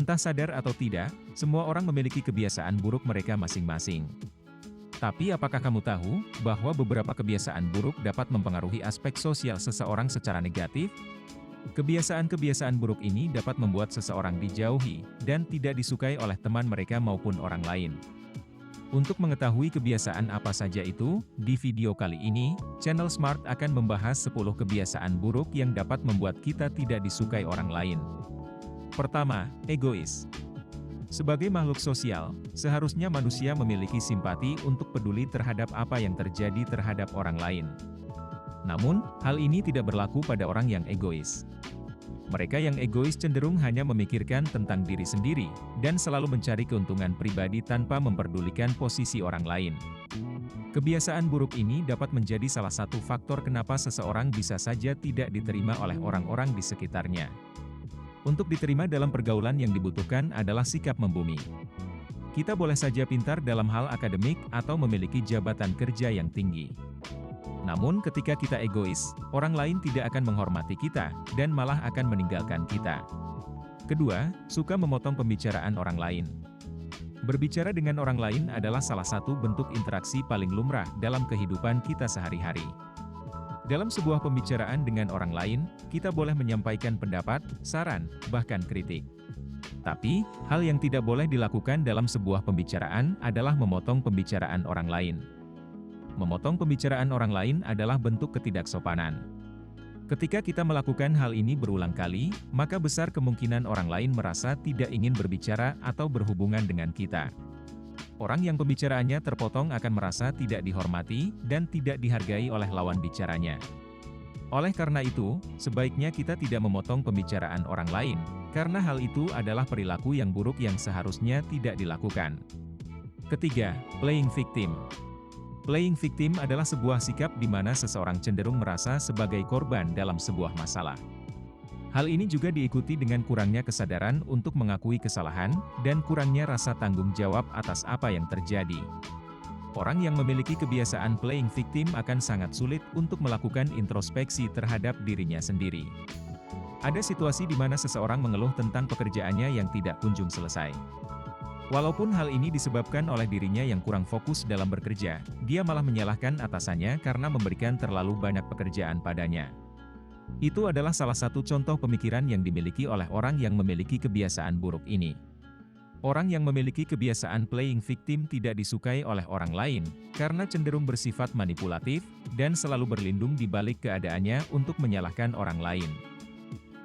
Entah sadar atau tidak, semua orang memiliki kebiasaan buruk mereka masing-masing. Tapi apakah kamu tahu bahwa beberapa kebiasaan buruk dapat mempengaruhi aspek sosial seseorang secara negatif? Kebiasaan-kebiasaan buruk ini dapat membuat seseorang dijauhi dan tidak disukai oleh teman mereka maupun orang lain. Untuk mengetahui kebiasaan apa saja itu, di video kali ini, channel Smart akan membahas 10 kebiasaan buruk yang dapat membuat kita tidak disukai orang lain. Pertama, egois. Sebagai makhluk sosial, seharusnya manusia memiliki simpati untuk peduli terhadap apa yang terjadi terhadap orang lain. Namun, hal ini tidak berlaku pada orang yang egois. Mereka yang egois cenderung hanya memikirkan tentang diri sendiri, dan selalu mencari keuntungan pribadi tanpa memperdulikan posisi orang lain. Kebiasaan buruk ini dapat menjadi salah satu faktor kenapa seseorang bisa saja tidak diterima oleh orang-orang di sekitarnya. Untuk diterima dalam pergaulan yang dibutuhkan adalah sikap membumi. Kita boleh saja pintar dalam hal akademik atau memiliki jabatan kerja yang tinggi. Namun ketika kita egois, orang lain tidak akan menghormati kita, dan malah akan meninggalkan kita. Kedua, suka memotong pembicaraan orang lain. Berbicara dengan orang lain adalah salah satu bentuk interaksi paling lumrah dalam kehidupan kita sehari-hari. Dalam sebuah pembicaraan dengan orang lain, kita boleh menyampaikan pendapat, saran, bahkan kritik. Tapi, hal yang tidak boleh dilakukan dalam sebuah pembicaraan adalah memotong pembicaraan orang lain. Memotong pembicaraan orang lain adalah bentuk ketidaksopanan. Ketika kita melakukan hal ini berulang kali, maka besar kemungkinan orang lain merasa tidak ingin berbicara atau berhubungan dengan kita. Orang yang pembicaraannya terpotong akan merasa tidak dihormati dan tidak dihargai oleh lawan bicaranya. Oleh karena itu, sebaiknya kita tidak memotong pembicaraan orang lain, karena hal itu adalah perilaku yang buruk yang seharusnya tidak dilakukan. Ketiga, playing victim. Playing victim adalah sebuah sikap di mana seseorang cenderung merasa sebagai korban dalam sebuah masalah. Hal ini juga diikuti dengan kurangnya kesadaran untuk mengakui kesalahan, dan kurangnya rasa tanggung jawab atas apa yang terjadi. Orang yang memiliki kebiasaan playing victim akan sangat sulit untuk melakukan introspeksi terhadap dirinya sendiri. Ada situasi di mana seseorang mengeluh tentang pekerjaannya yang tidak kunjung selesai. Walaupun hal ini disebabkan oleh dirinya yang kurang fokus dalam bekerja, dia malah menyalahkan atasannya karena memberikan terlalu banyak pekerjaan padanya. Itu adalah salah satu contoh pemikiran yang dimiliki oleh orang yang memiliki kebiasaan buruk ini. Orang yang memiliki kebiasaan playing victim tidak disukai oleh orang lain, karena cenderung bersifat manipulatif, dan selalu berlindung di balik keadaannya untuk menyalahkan orang lain.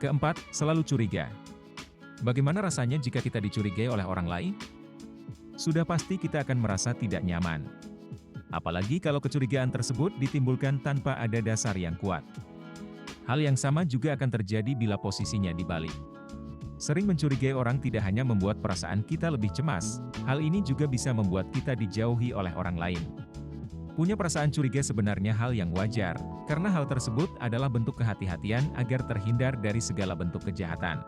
Keempat, selalu curiga. Bagaimana rasanya jika kita dicurigai oleh orang lain? Sudah pasti kita akan merasa tidak nyaman. Apalagi kalau kecurigaan tersebut ditimbulkan tanpa ada dasar yang kuat. Hal yang sama juga akan terjadi bila posisinya dibalik. Sering mencurigai orang tidak hanya membuat perasaan kita lebih cemas, hal ini juga bisa membuat kita dijauhi oleh orang lain. Punya perasaan curiga sebenarnya hal yang wajar, karena hal tersebut adalah bentuk kehati-hatian agar terhindar dari segala bentuk kejahatan.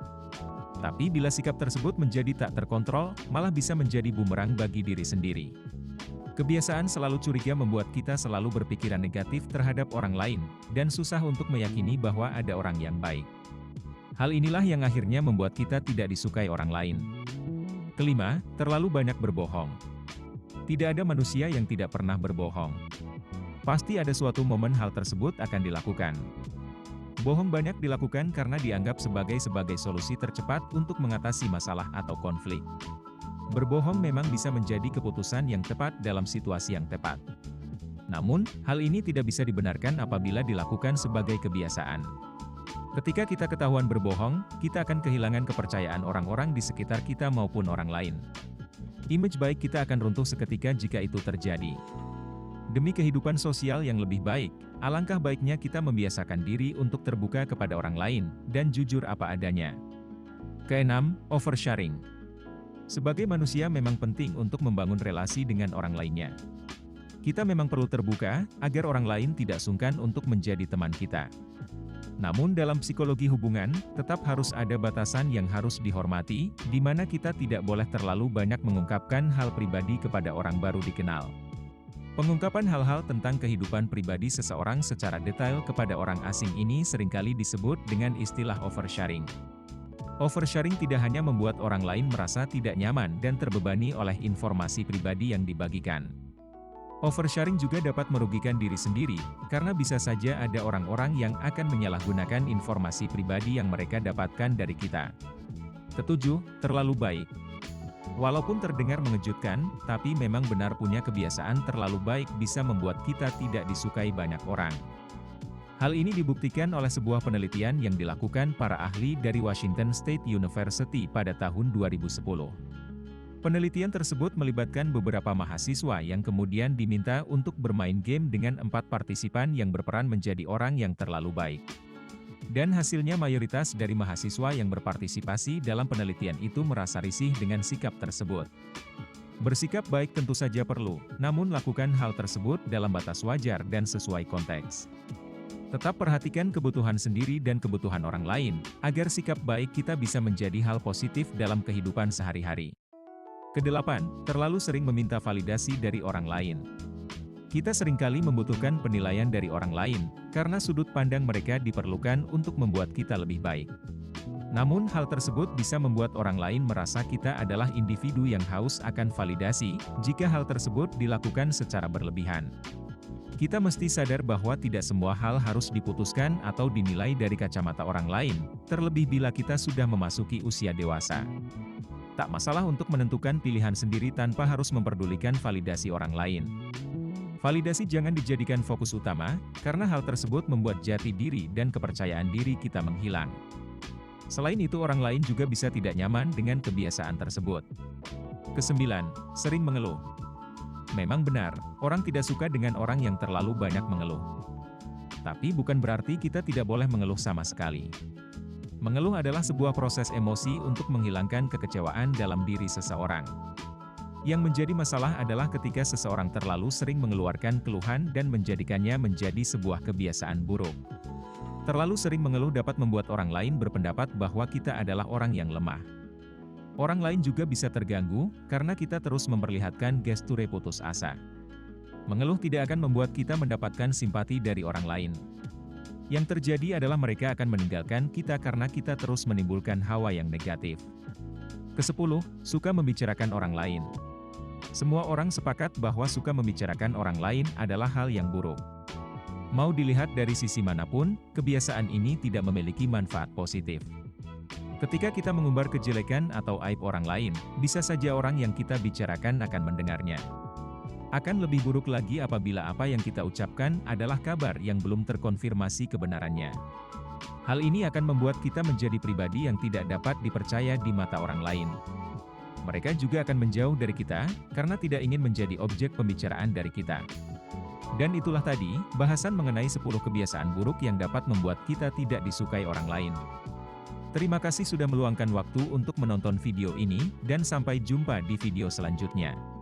Tapi bila sikap tersebut menjadi tak terkontrol, malah bisa menjadi bumerang bagi diri sendiri. Kebiasaan selalu curiga membuat kita selalu berpikiran negatif terhadap orang lain, dan susah untuk meyakini bahwa ada orang yang baik. Hal inilah yang akhirnya membuat kita tidak disukai orang lain. Kelima, terlalu banyak berbohong. Tidak ada manusia yang tidak pernah berbohong. Pasti ada suatu momen hal tersebut akan dilakukan. Bohong banyak dilakukan karena dianggap sebagai solusi tercepat untuk mengatasi masalah atau konflik. Berbohong memang bisa menjadi keputusan yang tepat dalam situasi yang tepat. Namun, hal ini tidak bisa dibenarkan apabila dilakukan sebagai kebiasaan. Ketika kita ketahuan berbohong, kita akan kehilangan kepercayaan orang-orang di sekitar kita maupun orang lain. Image baik kita akan runtuh seketika jika itu terjadi. Demi kehidupan sosial yang lebih baik, alangkah baiknya kita membiasakan diri untuk terbuka kepada orang lain, dan jujur apa adanya. Keenam, oversharing. Sebagai manusia memang penting untuk membangun relasi dengan orang lainnya. Kita memang perlu terbuka, agar orang lain tidak sungkan untuk menjadi teman kita. Namun dalam psikologi hubungan, tetap harus ada batasan yang harus dihormati, di mana kita tidak boleh terlalu banyak mengungkapkan hal pribadi kepada orang baru dikenal. Pengungkapan hal-hal tentang kehidupan pribadi seseorang secara detail kepada orang asing ini seringkali disebut dengan istilah oversharing. Oversharing tidak hanya membuat orang lain merasa tidak nyaman dan terbebani oleh informasi pribadi yang dibagikan. Oversharing juga dapat merugikan diri sendiri, karena bisa saja ada orang-orang yang akan menyalahgunakan informasi pribadi yang mereka dapatkan dari kita. Ketujuh, terlalu baik. Walaupun terdengar mengejutkan, tapi memang benar punya kebiasaan terlalu baik bisa membuat kita tidak disukai banyak orang. Hal ini dibuktikan oleh sebuah penelitian yang dilakukan para ahli dari Washington State University pada tahun 2010. Penelitian tersebut melibatkan beberapa mahasiswa yang kemudian diminta untuk bermain game dengan 4 partisipan yang berperan menjadi orang yang terlalu baik. Dan hasilnya mayoritas dari mahasiswa yang berpartisipasi dalam penelitian itu merasa risih dengan sikap tersebut. Bersikap baik tentu saja perlu, namun lakukan hal tersebut dalam batas wajar dan sesuai konteks. Tetap perhatikan kebutuhan sendiri dan kebutuhan orang lain, agar sikap baik kita bisa menjadi hal positif dalam kehidupan sehari-hari. Kedelapan, terlalu sering meminta validasi dari orang lain. Kita seringkali membutuhkan penilaian dari orang lain, karena sudut pandang mereka diperlukan untuk membuat kita lebih baik. Namun hal tersebut bisa membuat orang lain merasa kita adalah individu yang haus akan validasi, jika hal tersebut dilakukan secara berlebihan. Kita mesti sadar bahwa tidak semua hal harus diputuskan atau dinilai dari kacamata orang lain, terlebih bila kita sudah memasuki usia dewasa. Tak masalah untuk menentukan pilihan sendiri tanpa harus memperdulikan validasi orang lain. Validasi jangan dijadikan fokus utama, karena hal tersebut membuat jati diri dan kepercayaan diri kita menghilang. Selain itu orang lain juga bisa tidak nyaman dengan kebiasaan tersebut. Kesembilan, sering mengeluh. Memang benar, orang tidak suka dengan orang yang terlalu banyak mengeluh. Tapi bukan berarti kita tidak boleh mengeluh sama sekali. Mengeluh adalah sebuah proses emosi untuk menghilangkan kekecewaan dalam diri seseorang. Yang menjadi masalah adalah ketika seseorang terlalu sering mengeluarkan keluhan dan menjadikannya menjadi sebuah kebiasaan buruk. Terlalu sering mengeluh dapat membuat orang lain berpendapat bahwa kita adalah orang yang lemah. Orang lain juga bisa terganggu, karena kita terus memperlihatkan gestur putus asa. Mengeluh tidak akan membuat kita mendapatkan simpati dari orang lain. Yang terjadi adalah mereka akan meninggalkan kita karena kita terus menimbulkan hawa yang negatif. Kesepuluh, suka membicarakan orang lain. Semua orang sepakat bahwa suka membicarakan orang lain adalah hal yang buruk. Mau dilihat dari sisi manapun, kebiasaan ini tidak memiliki manfaat positif. Ketika kita mengumbar kejelekan atau aib orang lain, bisa saja orang yang kita bicarakan akan mendengarnya. Akan lebih buruk lagi apabila apa yang kita ucapkan adalah kabar yang belum terkonfirmasi kebenarannya. Hal ini akan membuat kita menjadi pribadi yang tidak dapat dipercaya di mata orang lain. Mereka juga akan menjauh dari kita, karena tidak ingin menjadi objek pembicaraan dari kita. Dan itulah tadi, bahasan mengenai 10 kebiasaan buruk yang dapat membuat kita tidak disukai orang lain. Terima kasih sudah meluangkan waktu untuk menonton video ini, dan sampai jumpa di video selanjutnya.